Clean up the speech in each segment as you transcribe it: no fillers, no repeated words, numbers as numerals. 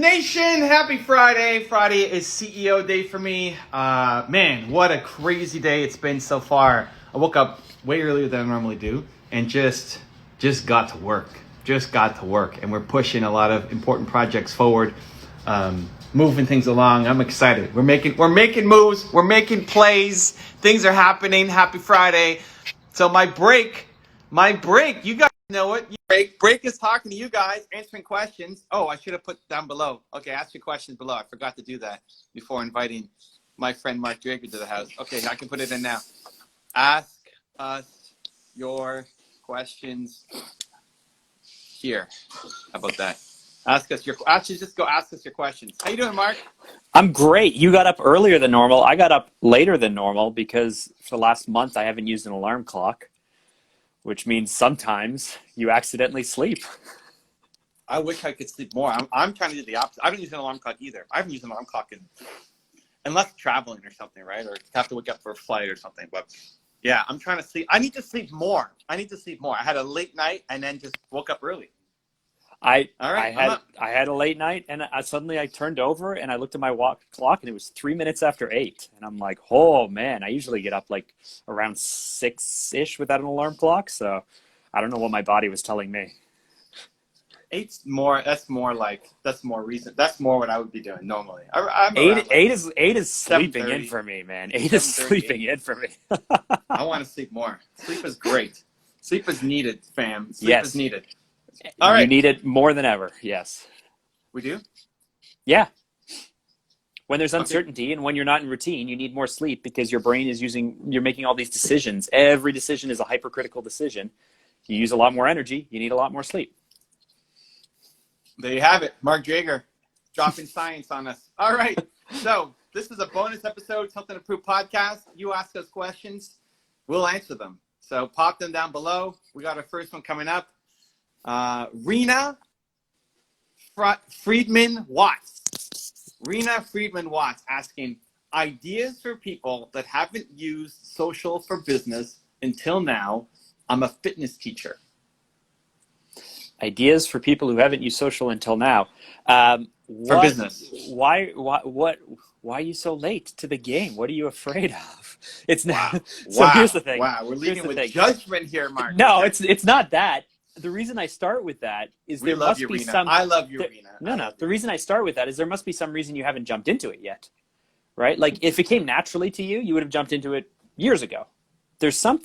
Nation, happy Friday. Friday is CEO day for me. Man, what a crazy day it's been so far. I woke up way earlier than I normally do and just got to work. And we're pushing a lot of important projects forward, moving things along. I'm excited. We're making moves, we're making plays. Things are happening. Happy Friday. So my break, you guys know it. Break is talking to you guys, answering questions. Oh, I should have put down below. Okay, ask your questions below. I forgot to do that before inviting my friend Mark Drager to the house. Okay, I can put it in now. Ask us your questions here. How about that? Just go ask us your questions. How you doing, Mark? I'm great. You got up earlier than normal. I got up later than normal because for the last month I haven't used an alarm clock, which means sometimes you accidentally sleep. I wish I could sleep more. I'm trying to do the opposite. I haven't used an alarm clock either. I haven't used an alarm clock unless traveling or something, right? Or have to wake up for a flight or something. But yeah, I'm trying to sleep. I need to sleep more. I had a late night and then just woke up early. I had a late night and suddenly I turned over and I looked at my clock and it was 3 minutes after 8. And I'm like, oh man, I usually get up like around 6-ish without an alarm clock. So I don't know what my body was telling me. 8's more. That's more reason. That's more what I would be doing normally. Eight is sleeping in for me, man. 8 is sleeping in for me. I want to sleep more. Sleep is great. Sleep is needed, fam. Sleep is needed. All right. You need it more than ever. Yes. We do? Yeah. When there's uncertainty and when you're not in routine, you need more sleep because your brain you're making all these decisions. Every decision is a hypercritical decision. You use a lot more energy. You need a lot more sleep. There you have it. Mark Drager dropping science on us. All right. So this is a bonus episode, Something to Prove podcast. You ask us questions. We'll answer them. So pop them down below. We got our first one coming up. Rena Friedman Watts asking ideas for people that haven't used social for business until now. I'm a fitness teacher. Ideas for people who haven't used social until now. For business. Why are you so late to the game? What are you afraid of? It's not. So here's the thing. Wow, we're leading with judgment here, Mark. No, it's not that. The reason I start with that is there must be some. I love you, Rena. No. The reason I start with that is there must be some reason you haven't jumped into it yet, right? Like if it came naturally to you, you would have jumped into it years ago. There's some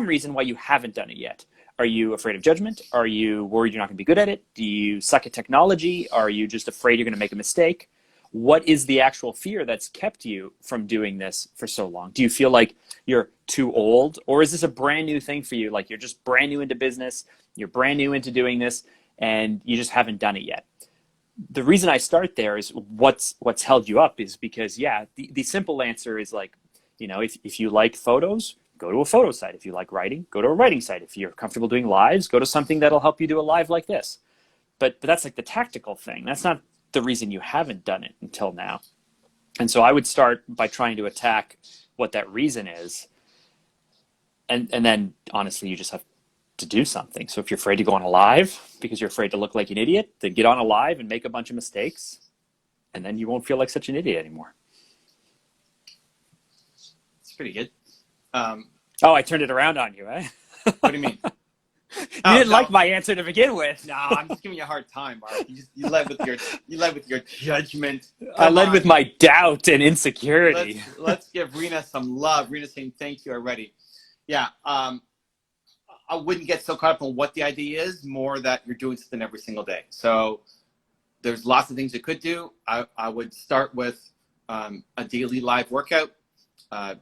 reason why you haven't done it yet. Are you afraid of judgment? Are you worried you're not going to be good at it? Do you suck at technology? Are you just afraid you're going to make a mistake? What is the actual fear that's kept you from doing this for so long? Do you feel like you're too old? Or is this a brand new thing for you? Like you're just brand new into business, you're brand new into doing this, and you just haven't done it yet. The reason I start there is what's held you up is because, the simple answer is like, if you like photos, go to a photo site. If you like writing, go to a writing site. If you're comfortable doing lives, go to something that'll help you do a live like this. But that's like the tactical thing. That's not the reason you haven't done it until now. And so I would start by trying to attack what that reason is. And then honestly, you just have to do something. So if you're afraid to go on a live because you're afraid to look like an idiot, then get on a live and make a bunch of mistakes. And then you won't feel like such an idiot anymore. It's pretty good. I turned it around on you, eh? What do you mean? You didn't like my answer to begin with. No, I'm just giving you a hard time, Mark. You led with your judgment. I led with my doubt and insecurity. Let's give Rena some love. Rena saying thank you already. Yeah, I wouldn't get so caught up on what the idea is, more that you're doing something every single day. So there's lots of things you could do. I would start with a daily live workout.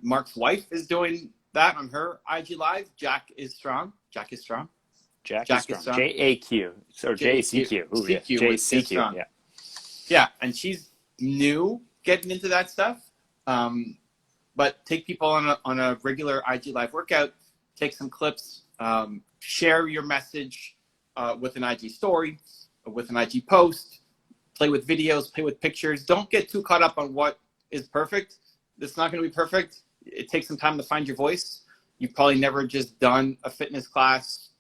Mark's wife is doing that on her IG live. Jack is strong. JAQ or JCQ. Ooh, yeah. JCQ. Yeah, and she's new getting into that stuff. But take people on a regular IG live workout. Take some clips. Share your message with an IG story, with an IG post. Play with videos. Play with pictures. Don't get too caught up on what is perfect. It's not going to be perfect. It takes some time to find your voice. You've probably never just done a fitness class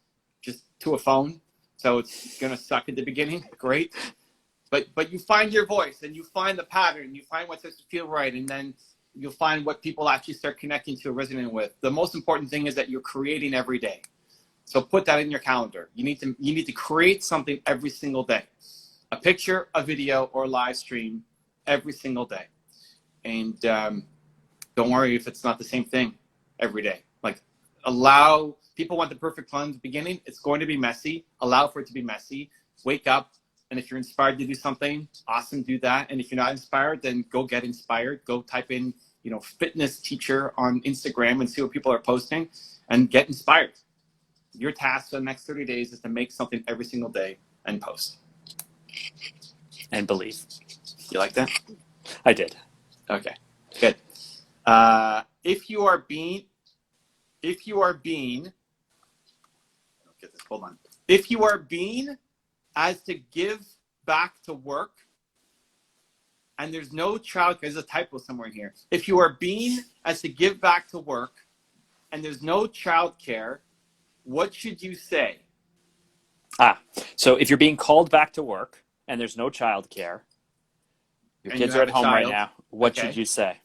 just to a phone, so it's going to suck at the beginning. Great. but you find your voice and you find the pattern, you find what starts to feel right, and then you'll find what people actually start connecting to or resonating with. The most important thing is that you're creating every day. So put that in your calendar. You need to create something every single day. A picture, a video, or a live stream every single day. And don't worry if it's not the same thing every day. Like, allow, people want the perfect plan in the beginning. It's going to be messy. Allow for it to be messy. Wake up. And if you're inspired to do something, awesome, do that. And if you're not inspired, then go get inspired. Go type in, fitness teacher on Instagram and see what people are posting and get inspired. Your task for the next 30 days is to make something every single day and post. And believe. You like that? I did. Okay, good. If you are being, hold on. If you are being as to give back to work, and there's no child, there's a typo somewhere in here. If you are being as to give back to work, and there's no childcare, what should you say? So if you're being called back to work and there's no childcare, your kids are at home right now, what should you say?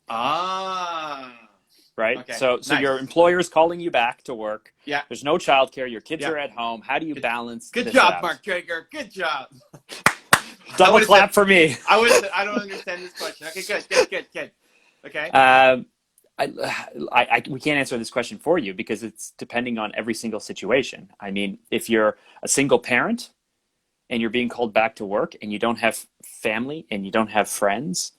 Right? Okay. So Nice. your employer is calling you back to work. Yeah. There's no childcare. Your kids are at home. How do you balance Good this job, out? Mark Traeger. Good job. Double clap for me. I don't understand this question. Okay, good. Okay. We can't answer this question for you because it's depending on every single situation. I mean, if you're a single parent and you're being called back to work and you don't have family and you don't have friends,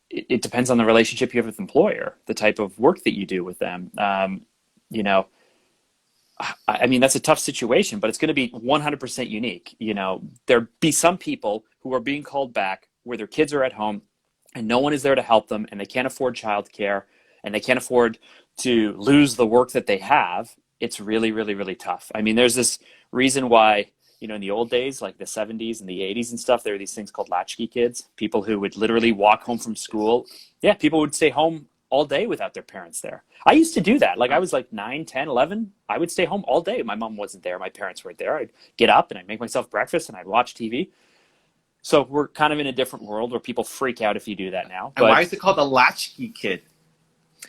it depends on the relationship you have with the employer, the type of work that you do with them. I mean, that's a tough situation, but it's going to be 100% unique. There'll be some people who are being called back where their kids are at home and no one is there to help them and they can't afford childcare and they can't afford to lose the work that they have. It's really, really, really tough. I mean, there's this reason why, in the old days, like the 70s and the 80s and stuff, there were these things called latchkey kids, people who would literally walk home from school. Yeah, people would stay home all day without their parents there. I used to do that. Like I was like 9, 10, 11. I would stay home all day. My mom wasn't there. My parents weren't there. I'd get up and I'd make myself breakfast and I'd watch TV. So we're kind of in a different world where people freak out if you do that now. And why is it called a latchkey kid?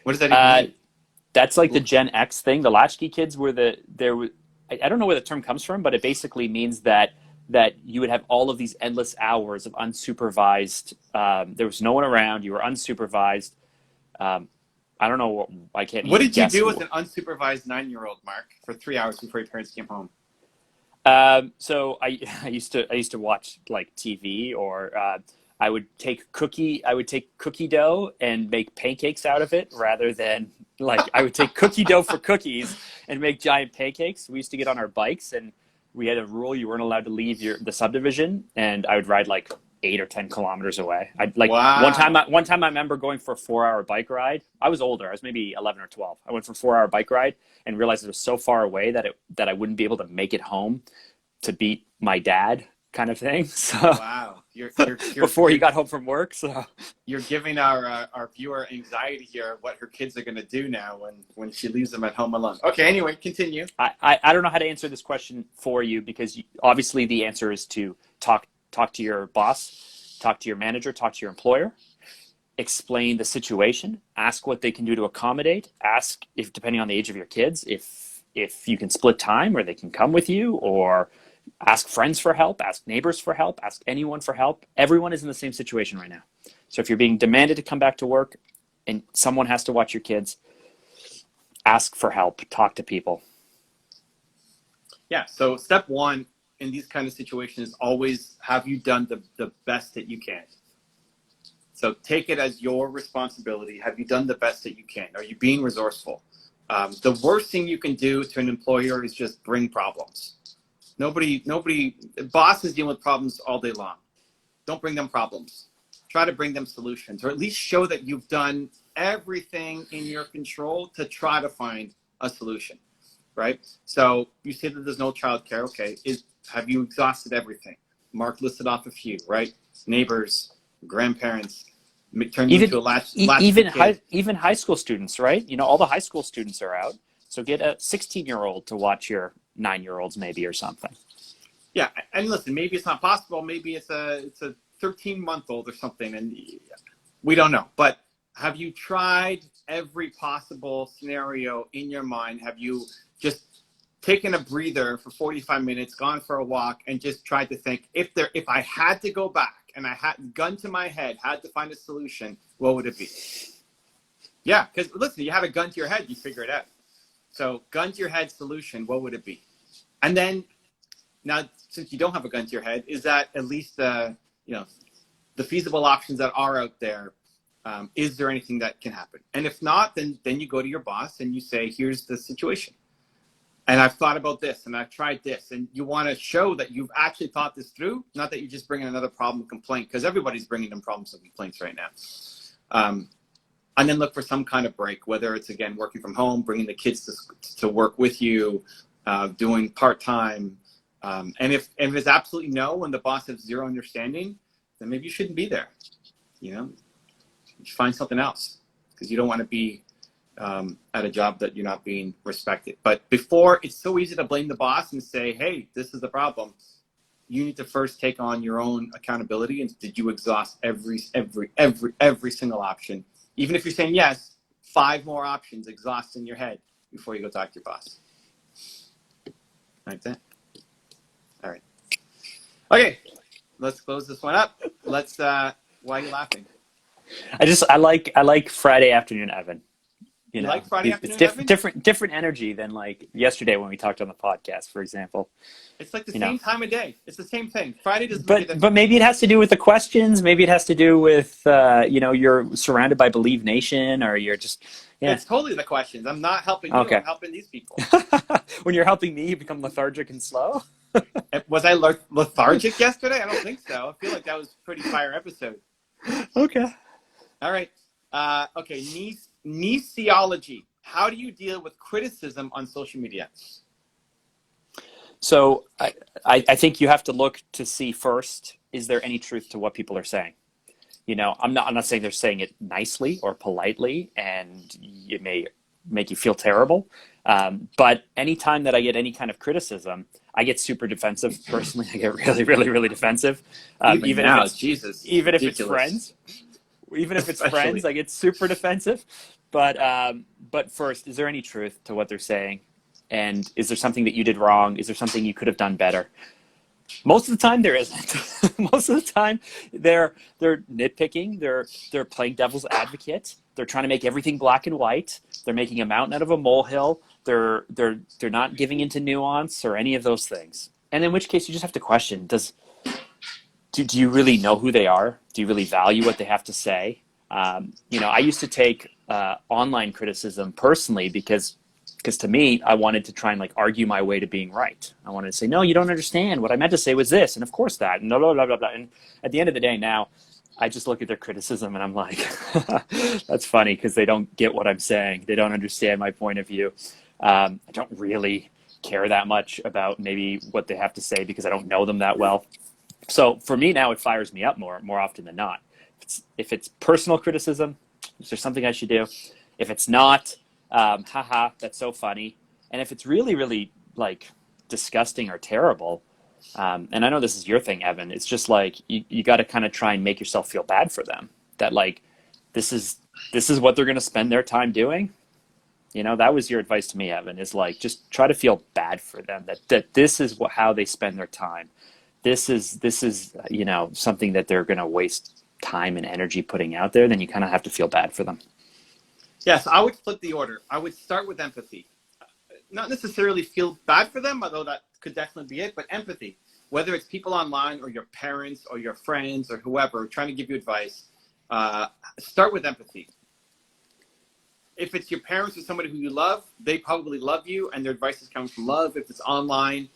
What does that even mean? That's like the Gen X thing. The latchkey kids were I don't know where the term comes from, but it basically means that you would have all of these endless hours of unsupervised. There was no one around. You were unsupervised. I don't know. I can't. What did you do with an unsupervised 9-year-old, Mark, for 3 hours before your parents came home? So I used to watch like TV, or I would take cookie dough and make pancakes out of it, rather than I would take cookie dough for cookies and make giant pancakes. We used to get on our bikes and we had a rule: you weren't allowed to leave the subdivision, and I would ride like 8 or 10 kilometers away. Wow. One time I remember going for a 4-hour bike ride. I was older. I was maybe 11 or 12. I went for a 4-hour bike ride and realized it was so far away that I wouldn't be able to make it home to beat my dad, kind of thing. So wow. You're before he got home from work. So you're giving our viewer anxiety here, what her kids are going to do now when she leaves them at home alone. Okay, anyway, continue. I don't know how to answer this question for you, because obviously the answer is to talk to your boss, talk to your manager, talk to your employer, explain the situation, ask what they can do to accommodate, ask if, depending on the age of your kids, if you can split time or they can come with you, or ask friends for help, ask neighbors for help, ask anyone for help. Everyone is in the same situation right now. So if you're being demanded to come back to work and someone has to watch your kids, ask for help, talk to people. Yeah, so step one in these kind of situations is always, have you done the best that you can? So take it as your responsibility. Have you done the best that you can? Are you being resourceful? The worst thing you can do to an employer is just bring problems. Bosses deal with problems all day long. Don't bring them problems. Try to bring them solutions, or at least show that you've done everything in your control to try to find a solution, right? So you say that there's no childcare. Okay, have you exhausted everything? Mark listed off a few, right? Neighbors, grandparents, turn you into a even high school students, right? All the high school students are out. So get a 16-year-old to watch your 9-year-olds maybe, or something. Yeah, and listen, maybe it's not possible. Maybe it's a 13-month-old or something, and we don't know. But have you tried every possible scenario in your mind? Have you just taken a breather for 45 minutes, gone for a walk, and just tried to think, if I had to go back and I had gun to my head, had to find a solution, what would it be? Yeah, because listen, you have a gun to your head, you figure it out. So gun to your head solution, what would it be? And then now, since you don't have a gun to your head, is that at least the feasible options that are out there? Is there anything that can happen? And if not, then you go to your boss and you say, here's the situation. And I've thought about this and I've tried this. And you want to show that you've actually thought this through, not that you're just bringing another problem and complaint, because everybody's bringing them problems and complaints right now. And then look for some kind of break, whether it's, again, working from home, bringing the kids to work with you, doing part-time. And if it's absolutely no and the boss has zero understanding, then maybe you shouldn't be there. You should find something else, because you don't want to be at a job that you're not being respected. But before, it's so easy to blame the boss and say, hey, this is the problem. You need to first take on your own accountability. And did you exhaust every single option? Even if you're saying yes, 5 more options exhaust in your head before you go talk to your boss. Like that. All right. Okay, let's close this one up. Why are you laughing? I like Friday afternoon Evan. You know, like Friday it's afternoon, different energy than like yesterday when we talked on the podcast, for example. It's like the same time of day. It's the same thing. Friday doesn't. But maybe it has to do with the questions. Maybe it has to do with you're surrounded by Believe Nation, or you're just It's totally the questions. I'm not helping you. Okay. I'm helping these people. When you're helping me, you become lethargic and slow. Was I lethargic yesterday? I don't think so. I feel like that was a pretty fire episode. Okay. All right. Okay. Nieceology. How do you deal with criticism on social media? So I think you have to look to see first, is there any truth to what people are saying? I'm not saying they're saying it nicely or politely, and it may make you feel terrible. But anytime that I get any kind of criticism, I get super defensive. Personally, I get really, really, really defensive. Even now, Jesus. Even if it's friends. Even if it's friends, I get super defensive. But first, is there any truth to what they're saying? And is there something that you did wrong? Is there something you could have done better? Most of the time, there isn't. Most of the time, they're nitpicking. They're playing devil's advocate. They're trying to make everything black and white. They're making a mountain out of a molehill. They're not giving into nuance or any of those things. And in which case, you just have to question: do you really know who they are? Do you really value what they have to say? I used to take online criticism personally because to me, I wanted to try and argue my way to being right. I wanted to say, no, you don't understand. What I meant to say was this, and of course that, and blah, blah, blah, blah, blah. And at the end of the day now, I just look at their criticism and I'm like, that's funny because they don't get what I'm saying. They don't understand my point of view. I don't really care that much about maybe what they have to say because I don't know them that well. So for me now, it fires me up more often than not. If it's personal criticism, is there something I should do? If it's not, haha, that's so funny. And if it's really, really disgusting or terrible, and I know this is your thing, Evan, it's just you got to kind of try and make yourself feel bad for them. That this is what they're going to spend their time doing. That was your advice to me, Evan, is just try to feel bad for them. That this is how they spend their time. This is something that they're going to waste time and energy putting out there. Then you kind of have to feel bad for them. Yes, I would flip the order. I would start with empathy. Not necessarily feel bad for them, although that could definitely be it, but empathy. Whether it's people online or your parents or your friends or whoever trying to give you advice, start with empathy. If it's your parents or somebody who you love, they probably love you and their advice is coming from love. If it's online,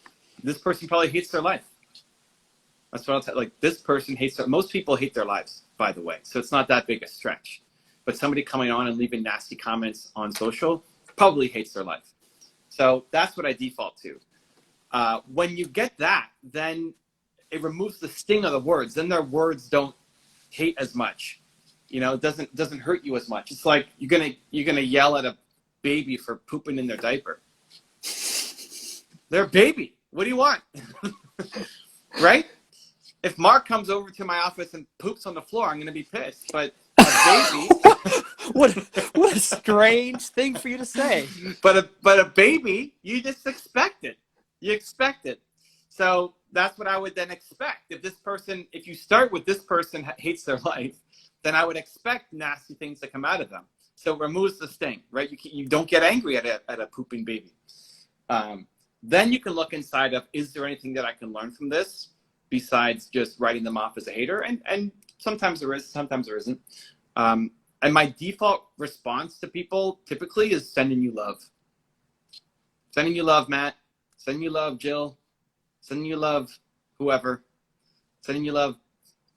this person probably hates their life. That's what I'll tell you. This person hates most people hate their lives, by the way. So it's not that big a stretch. But somebody coming on and leaving nasty comments on social probably hates their life. So that's what I default to. When you get that, then it removes the sting of the words. Then their words don't hate as much. It doesn't hurt you as much. It's like you're gonna yell at a baby for pooping in their diaper. They're a baby. What do you want? Right? If Mark comes over to my office and poops on the floor, I'm going to be pissed. But a baby, what a strange thing for you to say. but a baby, you just expect it. You expect it. So that's what I would then expect. If you start with this person hates their life, then I would expect nasty things to come out of them. So it removes the sting, right? You don't get angry at a pooping baby. Then you can look inside of, is there anything that I can learn from this besides just writing them off as a hater? And sometimes there is, sometimes there isn't. And my default response to people typically is sending you love. Sending you love, Matt. Sending you love, Jill. Sending you love, whoever. Sending you love,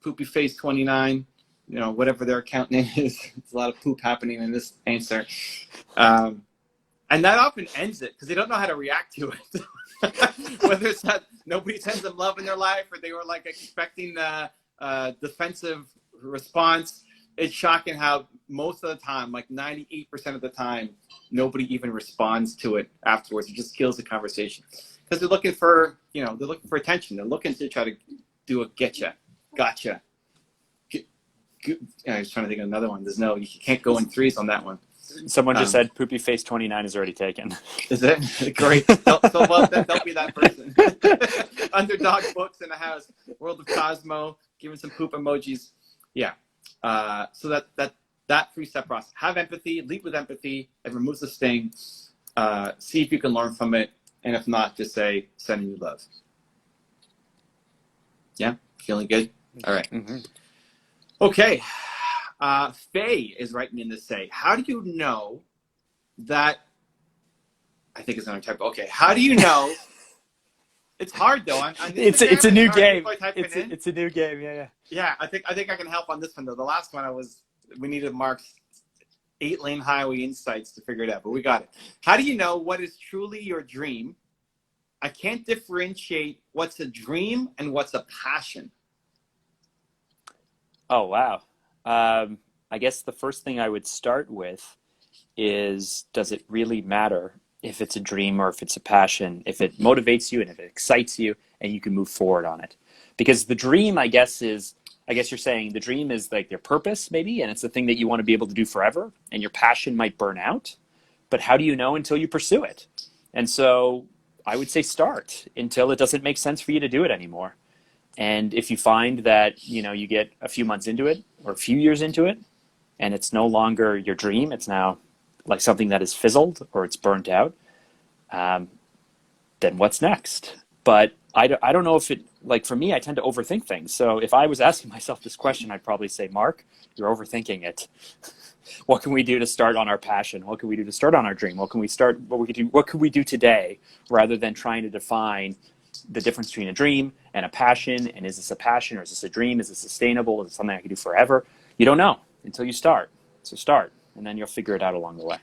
Poopy Face 29. You know, whatever their account name is. There's a lot of poop happening in this answer. And that often ends it because they don't know how to react to it. Whether it's that nobody sends them love in their life or they were like expecting a defensive response. It's shocking how most of the time, like 98% of the time, nobody even responds to it afterwards. It just kills the conversation because they're looking for, they're looking for attention. They're looking to try to do a getcha, gotcha. I was trying to think of another one. You can't go in threes on that one. Someone just said Poopy Face 29 is already taken. Is it? Great. So well, then don't be that person. Underdog Books in the house. World of Cosmo. Giving some poop emojis. Yeah. So that 3-step process. Have empathy. Lead with empathy. It removes the sting. See if you can learn from it. And if not, just say, sending you love. Yeah? Feeling good? All right. Mm-hmm. Okay. Faye is writing in to say, how do you know that, I think it's another type. Okay. How do you know? It's hard though. It's a new game. It's a new game. Yeah. Yeah. I think I can help on this one though. The last one we needed Mark's 8-lane highway insights to figure it out, but we got it. How do you know what is truly your dream? I can't differentiate what's a dream and what's a passion. Oh, wow. I guess the first thing I would start with is, does it really matter if it's a dream or if it's a passion, if it motivates you and if it excites you and you can move forward on it? Because the dream, I guess you're saying the dream is like your purpose maybe, and it's the thing that you want to be able to do forever, and your passion might burn out. But how do you know until you pursue it? And so I would say start until it doesn't make sense for you to do it anymore. And if you find that, you get a few months into it or a few years into it and it's no longer your dream, it's now like something that is fizzled or it's burnt out, then what's next? But I don't know if it, like for me, I tend to overthink things. So if I was asking myself this question, I'd probably say, Mark, you're overthinking it. What can we do to start on our passion? What can we do to start on our dream? What can we do today rather than trying to define the difference between a dream and a passion, and is this a passion or is this a dream? Is it sustainable? Is it something I can do forever? You don't know until you start. So start, and then you'll figure it out along the way.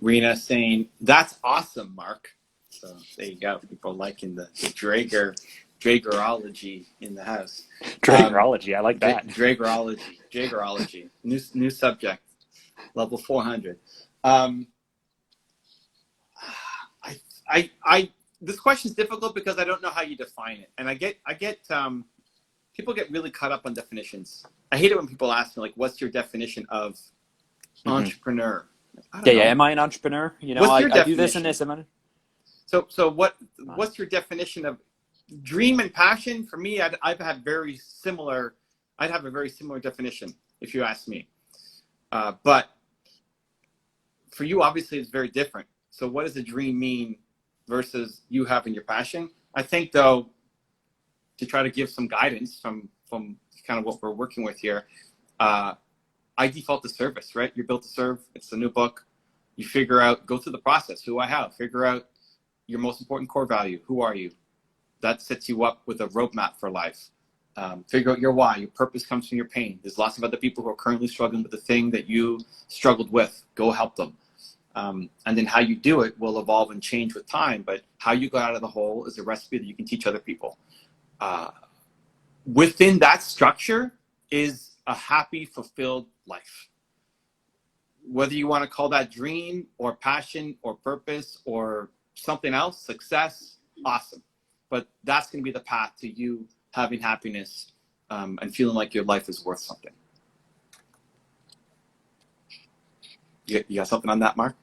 Rena saying, that's awesome, Mark. So there you go. People liking the Dragerology in the house. Dragerology, I like that. Dragerology. New subject. Level 400. This question is difficult because I don't know how you define it, and I get people get really caught up on definitions. I hate it when people ask me like, "What's your definition of entrepreneur?" Yeah. Am I an entrepreneur? I do this and this. So what's your definition of dream and passion? For me, I'd have a very similar definition if you ask me. But for you, obviously, it's very different. So what does a dream mean versus you having your passion? I think, though, to try to give some guidance from kind of what we're working with here, I default to service, right? You're built to serve. It's a new book. You figure out, go through the process. Who I have. Figure out your most important core value. Who are you? That sets you up with a roadmap for life. Figure out your why. Your purpose comes from your pain. There's lots of other people who are currently struggling with the thing that you struggled with. Go help them. And then how you do it will evolve and change with time. But how you go out of the hole is a recipe that you can teach other people. Within that structure is a happy, fulfilled life. Whether you want to call that dream or passion or purpose or something else, success, awesome. But that's going to be the path to you having happiness and feeling like your life is worth something. You got something on that, Mark?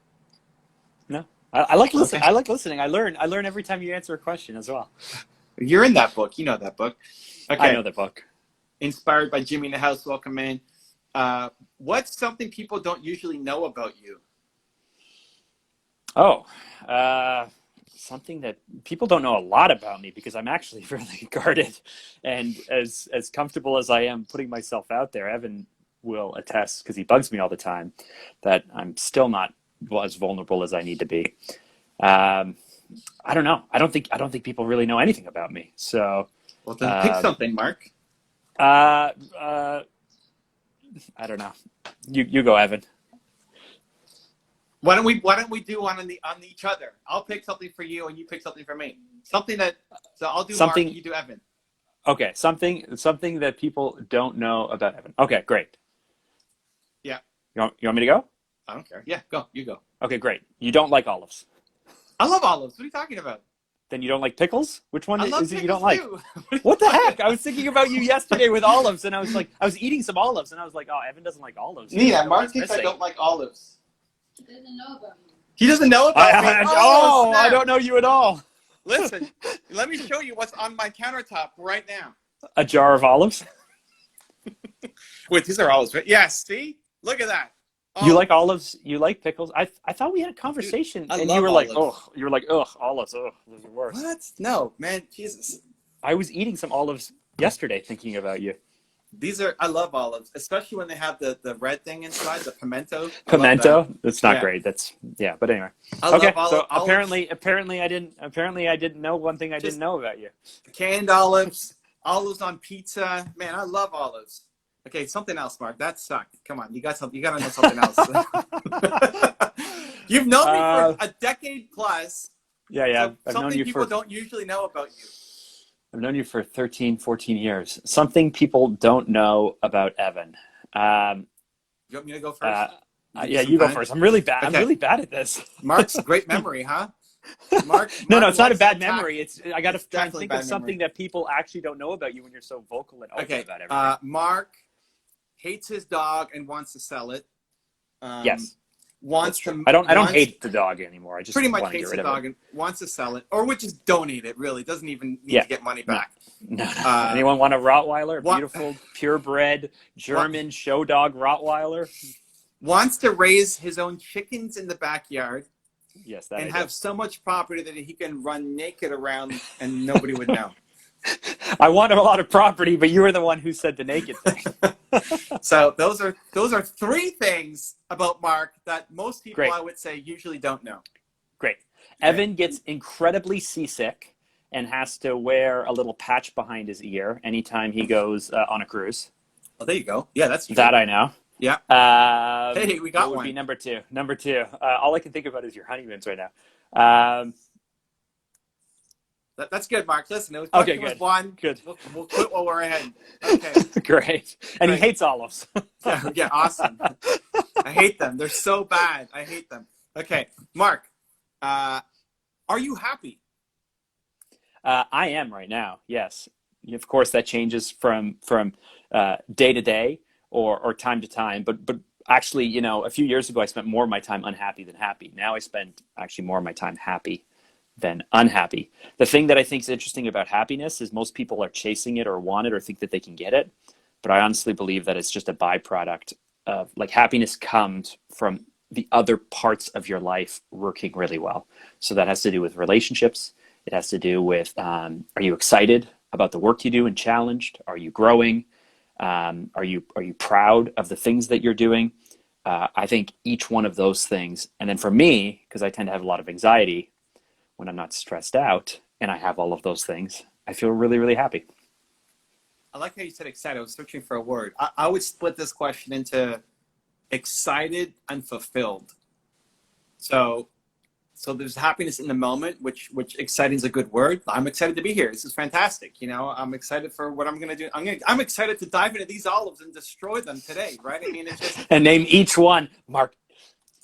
No, I like listening. Okay. I like listening. I learn every time you answer a question as well. You're in that book. You know that book. Okay. I know the book. Inspired by Jimmy in the House. Welcome in. What's something people don't usually know about you? Oh, something that people don't know a lot about me, because I'm actually really guarded, and as comfortable as I am putting myself out there, Evan will attest, because he bugs me all the time, that I'm still not as vulnerable as I need to be. I don't know. I don't think people really know anything about me. So, Well, then pick something, Mark. I don't know. You go, Evan. Why don't we do one on each other? I'll pick something for you, and you pick something for me. So I'll do Mark, and you do Evan. Okay, something that people don't know about Evan. Okay, great. Yeah. You want me to go? I don't care. Yeah, go. You go. Okay, great. You don't like olives. I love olives. What are you talking about? Then you don't like pickles? Which one is it you don't pickles like? too. What the heck? I was thinking about you yesterday with olives, and I was eating some olives, and I was like, oh, Evan doesn't like olives. Yeah, Mark thinks I don't like olives. He doesn't know about you. He doesn't know about me. I Snap. don't know you at all. Listen, let me show you what's on my countertop right now. A jar of olives? Wait, these are olives, right? Yes, see? Look at that. You like olives? You like pickles? I thought we had a conversation, Dude, I and love you were like, olives. "Oh, you were like, ugh, olives, ugh, those are worse." What? No, man, Jesus. I was eating some olives yesterday, thinking about you. I love olives, especially when they have the red thing inside, the pimento. Pimento? That's not Yeah. great. But anyway. I Okay, love so olives. apparently I didn't know one thing I didn't know about you. Canned olives, olives on pizza. Man, I love olives. Okay, something else, Mark. That sucked. Come on, you got something. You got to know something else. You've known me for a decade plus. Yeah. So I've known something you people for don't usually know about you. I've known you for 13, 14 years. Something people don't know about Evan. You want me to go first? Yeah, you go first. I'm really bad. Okay. I'm really bad at this. Mark's great memory, huh? Mark No, it's not a loves bad to attack. memory. I got to try and definitely think bad of something memory. that people actually don't know about you when you're so vocal and open Okay, about everything. Mark hates his dog and wants to sell it. Yes. Wants to. I don't hate the dog anymore. I just Pretty much want to hates get the rid of dog it. and wants to sell it, or would just donate it. Really, doesn't even need Yeah. to get money back. No. Anyone want a Rottweiler? What- Beautiful, purebred German show dog Rottweiler? Wants to raise his own chickens in the backyard Yes, that and I do. have so much property that he can run naked around and nobody would know. I want a lot of property, but you were the one who said the naked thing. So those are three things about Mark that most people, Great. I would say, usually don't know. Great. Evan gets incredibly seasick and has to wear a little patch behind his ear anytime he goes on a cruise. Oh, there you go. Yeah, that's true. That I know. Yeah. Hey, we got what would one. be number two? Number two. All I can think about is your honeymoons right now. That's good, Mark. Listen, it was Okay, was good. one. Good. We'll quit while we're ahead. Okay. Great. And he Great. hates olives. Yeah, awesome. I hate them. They're so bad. I hate them. Okay, Mark, are you happy? I am right now. Yes. Of course, that changes from day to day or time to time. But actually, a few years ago, I spent more of my time unhappy than happy. Now I spend actually more of my time happy than unhappy. The thing that I think is interesting about happiness is most people are chasing it or want it or think that they can get it. But I honestly believe that it's just a byproduct of, like, happiness comes from the other parts of your life working really well. So that has to do with relationships. It has to do with, are you excited about the work you do and challenged? Are you growing? Are you proud of the things that you're doing? I think each one of those things. And then for me, because I tend to have a lot of anxiety, when I'm not stressed out and I have all of those things, I feel really, really happy. I like how you said excited. I was searching for a word. I would split this question into excited and fulfilled. So there's happiness in the moment, which exciting is a good word. I'm excited to be here. This is fantastic. I'm excited for what I'm going to do. I'm excited to dive into these olives and destroy them today, right? I mean, it's just. And name each one. Mark.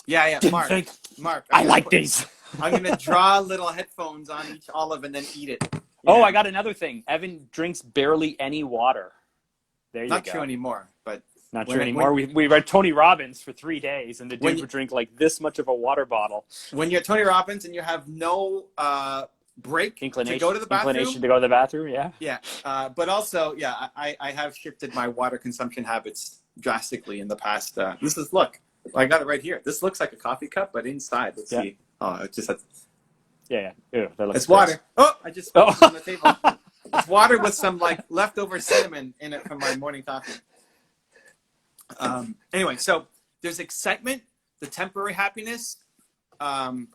Yeah, Mark. Think, Mark. I like these. I'm gonna draw little headphones on each olive and then eat it. Oh, Yeah. I got another thing. Evan drinks barely any water. There you Not go. true anymore, but Not when true it- anymore. We read Tony Robbins for 3 days, and the When dude you- would drink like this much of a water bottle. when you're Tony Robbins and you have no break to go to the bathroom. Inclination to go to the bathroom, yeah. Yeah, but also, yeah, I have shifted my water consumption habits drastically in the past. Look, I got it right here. This looks like a coffee cup, but inside, let's see. Oh, it just has, Yeah. Ew, that looks it's gross. water. Oh, I just spilled it on the table. It's water with some like leftover cinnamon in it from my morning coffee. Anyway, so there's excitement, the temporary happiness, and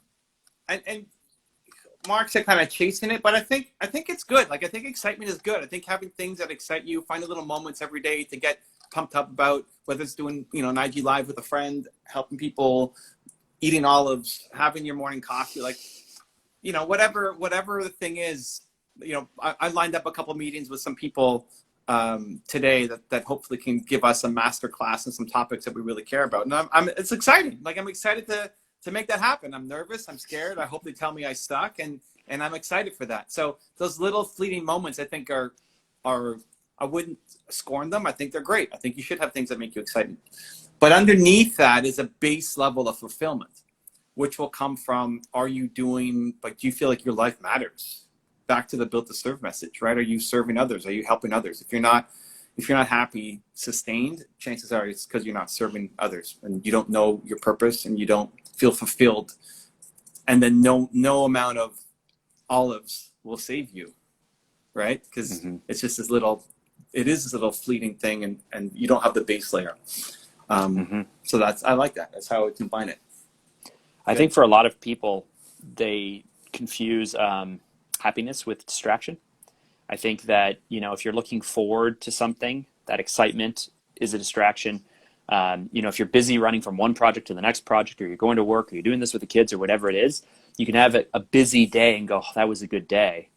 Mark's kind of chasing it, but I think it's good. Like I think excitement is good. I think having things that excite you, finding little moments every day to get pumped up about, whether it's doing an IG live with a friend, helping people, eating olives, having your morning coffee, like whatever the thing is. I lined up a couple meetings with some people today that hopefully can give us a master class on some topics that we really care about, and it's exciting. Like I'm excited to make that happen. I'm nervous. I'm scared. I hope they tell me I suck, and I'm excited for that. So those little fleeting moments, I think are I wouldn't scorn them. I think they're great. I think you should have things that make you excited. But underneath that is a base level of fulfillment, which will come from, do you feel like your life matters? Back to the built to serve message, right? Are you serving others? Are you helping others? If you're not happy, sustained, chances are it's because you're not serving others and you don't know your purpose and you don't feel fulfilled. And then no amount of olives will save you, right? Because it's just this little fleeting thing, and you don't have the base layer. So I like that. That's how I would combine it. I think for a lot of people, they confuse happiness with distraction. I think that, if you're looking forward to something, that excitement is a distraction. If you're busy running from one project to the next project, or you're going to work, or you're doing this with the kids, or whatever it is, you can have a busy day and go, oh, that was a good day.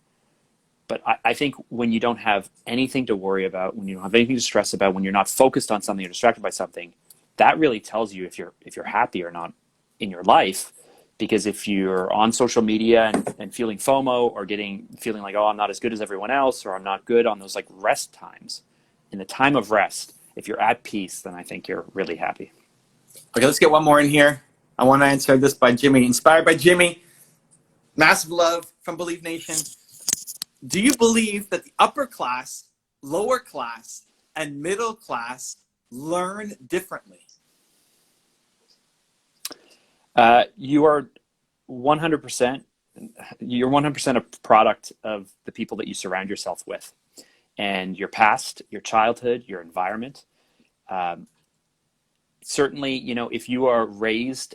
But I think when you don't have anything to worry about, when you don't have anything to stress about, when you're not focused on something or distracted by something, that really tells you if you're happy or not in your life. Because if you're on social media and feeling FOMO, or feeling like, oh, I'm not as good as everyone else, or I'm not good on those like rest times, in the time of rest, if you're at peace, then I think you're really happy. Okay, let's get one more in here. I want to answer this by Jimmy. Inspired by Jimmy. Massive love from Believe Nation. Do you believe that the upper class, lower class, and middle class learn differently? You are 100%. You're 100% a product of the people that you surround yourself with, and your past, your childhood, your environment. Certainly, if you are raised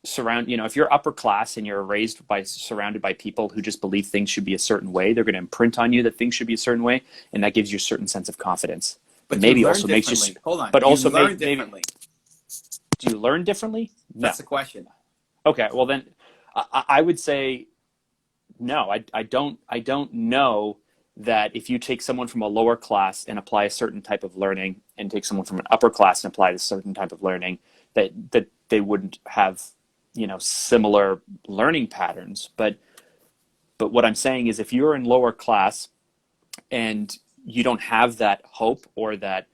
if you're upper class and you're surrounded by people who just believe things should be a certain way, they're going to imprint on you that things should be a certain way, and that gives you a certain sense of confidence. But maybe you learn also makes differently. you. Hold on. But you also learn differently. Do you learn differently? No. That's the question. Okay, well then, I would say no. I don't know that if you take someone from a lower class and apply a certain type of learning, and take someone from an upper class and apply a certain type of learning, that they wouldn't have similar learning patterns. But what I'm saying is, if you're in lower class and you don't have that hope, or that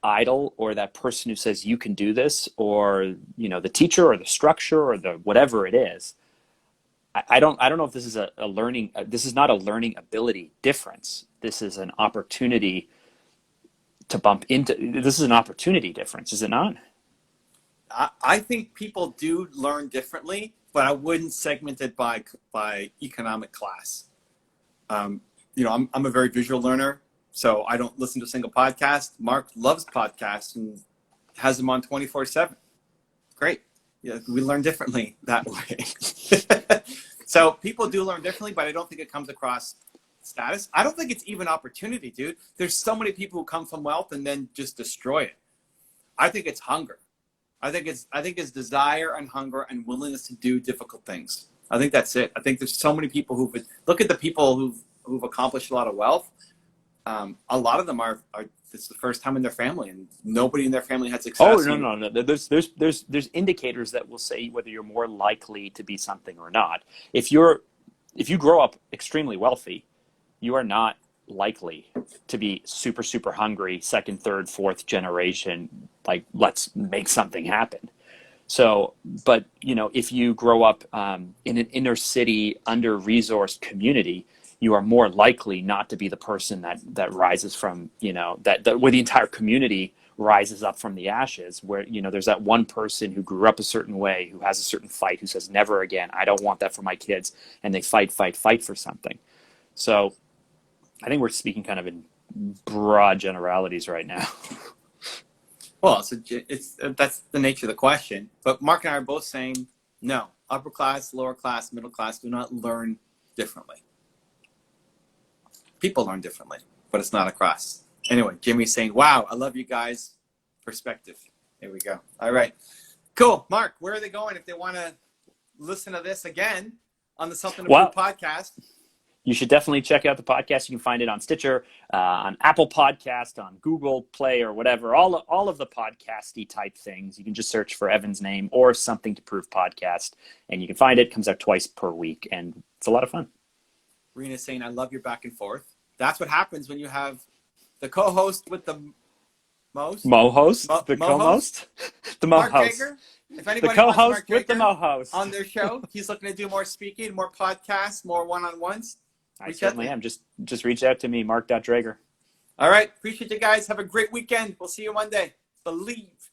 idol, or that person who says you can do this, or the teacher or the structure or the whatever it is, I don't know if this is a learning. This is not a learning ability difference. This is an opportunity to bump into. This is an opportunity difference, is it not? I think people do learn differently, but I wouldn't segment it by economic class. I'm a very visual learner, so I don't listen to a single podcast. Mark loves podcasts and has them on 24/7. Great. Yeah, we learn differently that way. So people do learn differently, but I don't think it comes across status. I don't think it's even opportunity, dude. There's so many people who come from wealth and then just destroy it. I think it's hunger. I think it's desire and hunger and willingness to do difficult things. I think that's it. I think there's so many people look at the people who've accomplished a lot of wealth. a lot of them are this is the first time in their family, and nobody in their family had Oh, success. no. There's indicators that will say whether you're more likely to be something or not. If you grow up extremely wealthy, you are not likely to be super, super hungry, second, third, fourth generation, like, let's make something happen. So, but, if you grow up in an inner city, under-resourced community, you are more likely not to be the person that rises from, that where the entire community rises up from the ashes, where, there's that one person who grew up a certain way, who has a certain fight, who says, never again, I don't want that for my kids. And they fight for something. So I think we're speaking kind of in broad generalities right now. Well, that's the nature of the question. But Mark and I are both saying, no, upper class, lower class, middle class do not learn differently. People learn differently, but it's not across. Anyway, Jimmy's saying, wow, I love you guys. Perspective. There we go. All right. Cool. Mark, where are they going if they want to listen to this again on the Something to Prove podcast? You should definitely check out the podcast. You can find it on Stitcher, on Apple Podcast, on Google Play, or whatever. All of the podcasty type things. You can just search for Evan's name or Something to Prove podcast, and you can find it. It comes out twice per week, and it's a lot of fun. Rena's saying, I love your back and forth. That's what happens when you have the co-host with the most. Mo-host? The co-host? The Mark mo-host. Drager. If anybody The wants co-host Mark with the Drager mo-host. on their show, he's looking to do more speaking, more podcasts, more one-on-ones. I certainly am. Just reach out to me, mark.drager. All right. Appreciate you guys. Have a great weekend. We'll see you Monday. Believe.